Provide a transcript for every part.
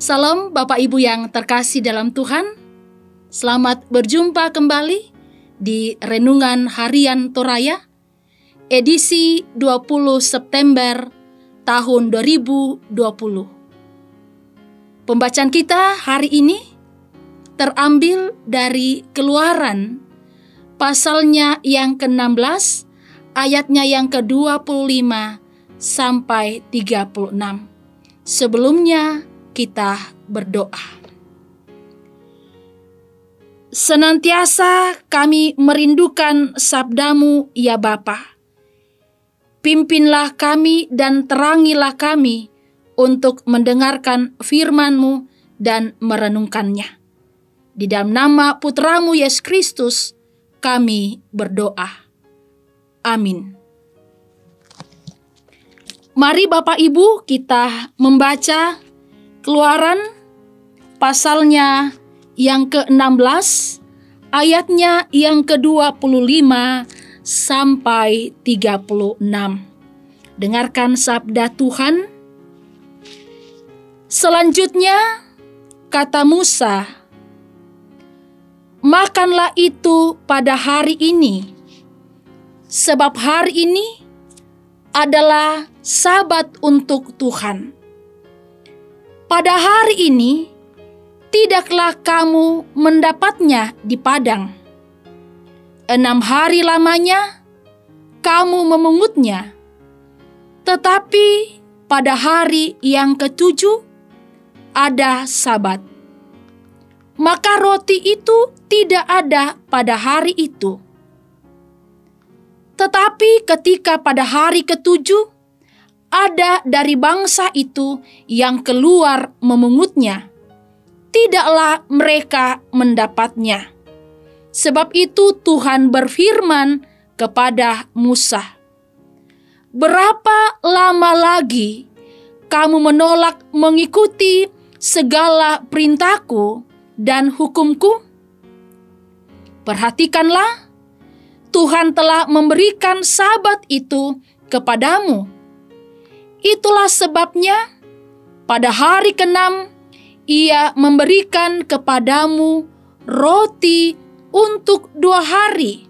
Salam Bapak Ibu yang terkasih dalam Tuhan. Selamat berjumpa kembali di Renungan Harian Toraya, edisi 20 September tahun 2020. Pembacaan kita hari ini terambil dari Keluaran pasalnya yang ke-16, ayatnya yang ke-25 sampai 36. Sebelumnya kita berdoa. Senantiasa kami merindukan sabda-Mu, ya Bapa. Pimpinlah kami dan terangilah kami untuk mendengarkan firman-Mu dan merenungkannya. Di dalam nama Putra-Mu Yesus Kristus kami berdoa. Amin. Mari Bapak Ibu kita membaca Keluaran pasalnya yang ke-16, ayatnya yang ke-25 sampai 36. Dengarkan sabda Tuhan. Selanjutnya kata Musa, "Makanlah itu pada hari ini, sebab hari ini adalah Sabat untuk Tuhan. Pada hari ini tidaklah kamu mendapatnya di padang. 6 hari lamanya kamu memungutnya, tetapi pada hari yang ke-7 ada Sabat. Maka roti itu tidak ada pada hari itu. Tetapi ketika pada hari ke-7 ada dari bangsa itu yang keluar memungutnya, tidaklah mereka mendapatnya. Sebab itu Tuhan berfirman kepada Musa, "Berapa lama lagi kamu menolak mengikuti segala perintahku dan hukumku? Perhatikanlah, Tuhan telah memberikan Sabat itu kepadamu. Itulah sebabnya pada hari ke-6 Ia memberikan kepadamu roti untuk 2 hari.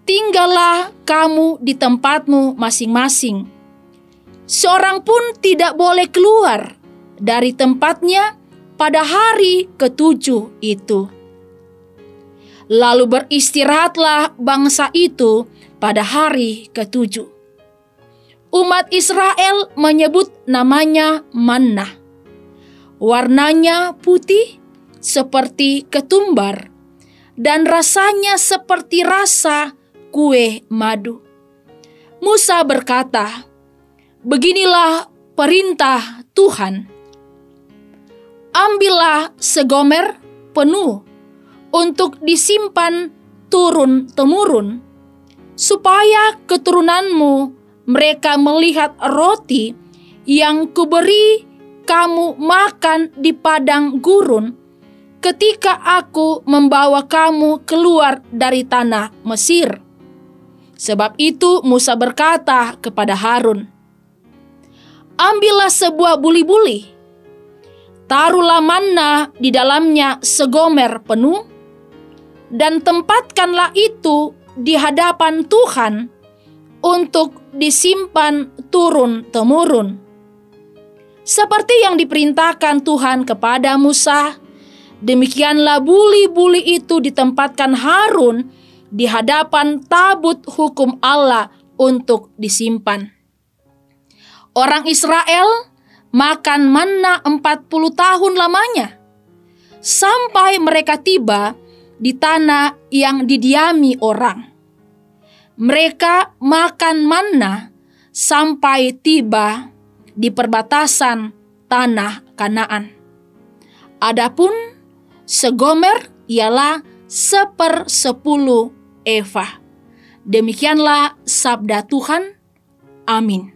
Tinggallah kamu di tempatmu masing-masing. Seorang pun tidak boleh keluar dari tempatnya pada hari ke-7 itu. Lalu beristirahatlah bangsa itu pada hari ke-7. Umat Israel menyebut namanya manna. Warnanya putih seperti ketumbar dan rasanya seperti rasa kue madu. Musa berkata, "Beginilah perintah Tuhan. Ambillah segomer penuh untuk disimpan turun-temurun, supaya keturunanmu mereka melihat roti yang kuberi kamu makan di padang gurun ketika aku membawa kamu keluar dari tanah Mesir." Sebab itu Musa berkata kepada Harun, "Ambillah sebuah buli-buli, taruhlah manna di dalamnya segomer penuh, dan tempatkanlah itu di hadapan Tuhan untuk disimpan turun-temurun. Seperti yang diperintahkan Tuhan kepada Musa, demikianlah buli-buli itu ditempatkan Harun di hadapan tabut hukum Allah untuk disimpan." Orang Israel makan manna 40 tahun lamanya, sampai mereka tiba di tanah yang didiami orang. Mereka makan manna sampai tiba di perbatasan tanah Kanaan. Adapun segomer ialah 1/10 eva. Demikianlah sabda Tuhan. Amin.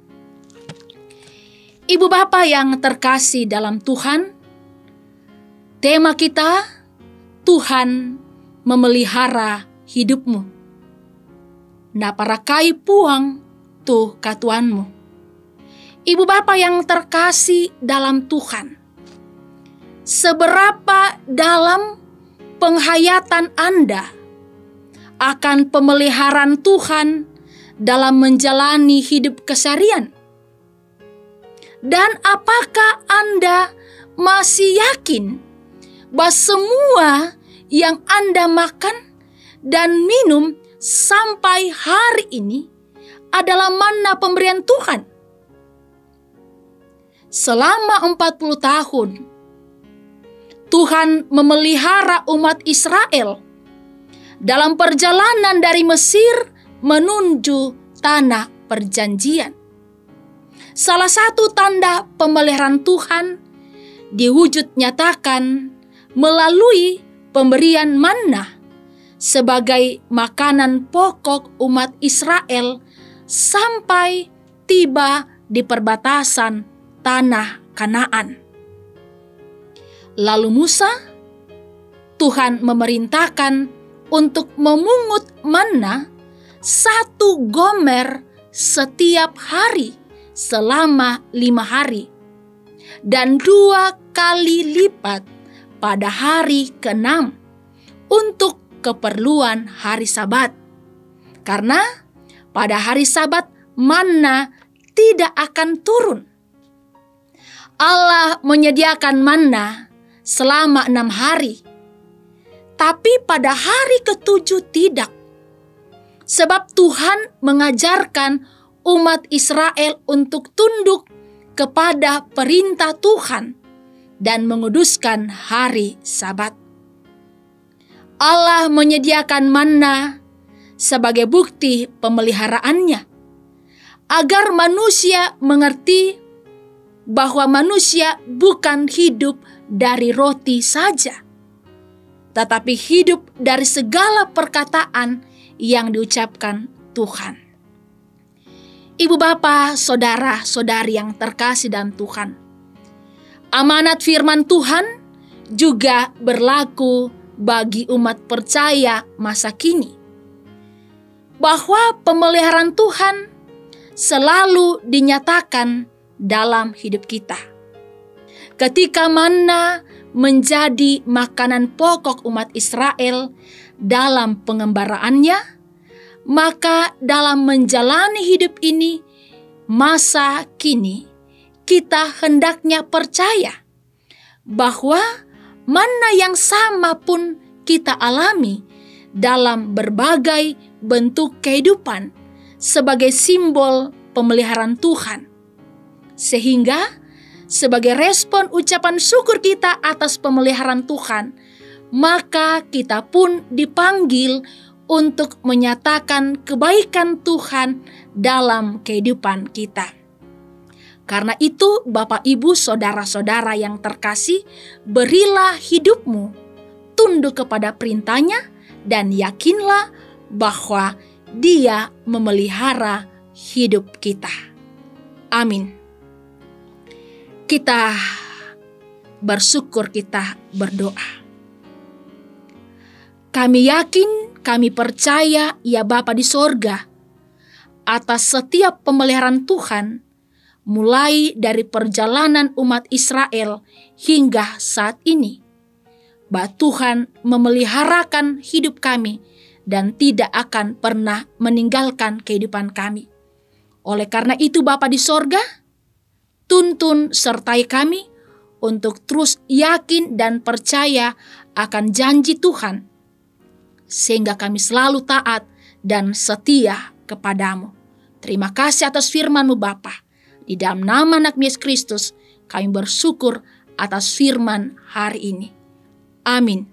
Ibu Bapa yang terkasih dalam Tuhan, tema kita, Tuhan memelihara hidupmu. Na parakai puang tu katuanmu. Ibu Bapa yang terkasih dalam Tuhan, seberapa dalam penghayatan Anda akan pemeliharaan Tuhan dalam menjalani hidup keseharian? Dan apakah Anda masih yakin bahwa semua yang Anda makan dan minum sampai hari ini adalah manna pemberian Tuhan? Selama 40 tahun, Tuhan memelihara umat Israel dalam perjalanan dari Mesir menuju tanah perjanjian. Salah satu tanda pemeliharaan Tuhan diwujud nyatakan melalui pemberian manna sebagai makanan pokok umat Israel sampai tiba di perbatasan tanah Kanaan. Lalu Musa, Tuhan memerintahkan untuk memungut manna 1 gomer setiap hari selama 5 hari, dan 2 kali lipat pada hari ke-6 untuk keperluan hari Sabat. Karena pada hari Sabat manna tidak akan turun. Allah menyediakan manna selama 6 hari, tapi pada hari ke-7 tidak. Sebab Tuhan mengajarkan umat Israel untuk tunduk kepada perintah Tuhan dan menguduskan hari Sabat. Allah menyediakan manna sebagai bukti pemeliharaannya, agar manusia mengerti bahwa manusia bukan hidup dari roti saja, tetapi hidup dari segala perkataan yang diucapkan Tuhan. Ibu bapa, saudara-saudari yang terkasih dalam Tuhan, amanat firman Tuhan juga berlaku bagi umat percaya masa kini, bahwa pemeliharaan Tuhan selalu dinyatakan dalam hidup kita. Ketika manna menjadi makanan pokok umat Israel dalam pengembaraannya, maka dalam menjalani hidup ini, masa kini, kita hendaknya percaya bahwa manna yang sama pun kita alami dalam berbagai bentuk kehidupan sebagai simbol pemeliharaan Tuhan. Sehingga sebagai respon ucapan syukur kita atas pemeliharaan Tuhan, maka kita pun dipanggil untuk menyatakan kebaikan Tuhan dalam kehidupan kita. Karena itu, Bapak, Ibu, saudara-saudara yang terkasih, berilah hidupmu tunduk kepada perintahnya dan yakinlah bahwa Dia memelihara hidup kita. Amin. Kita bersyukur, kita berdoa. Kami yakin, kami percaya, ya Bapa di sorga, atas setiap pemeliharaan Tuhan, mulai dari perjalanan umat Israel hingga saat ini, bahwa Tuhan memeliharakan hidup kami dan tidak akan pernah meninggalkan kehidupan kami. Oleh karena itu, Bapa di sorga, tuntun sertai kami untuk terus yakin dan percaya akan janji Tuhan, sehingga kami selalu taat dan setia kepadamu. Terima kasih atas firman-Mu Bapa. Di dalam nama anak Yesus Kristus, kami bersyukur atas firman hari ini. Amin.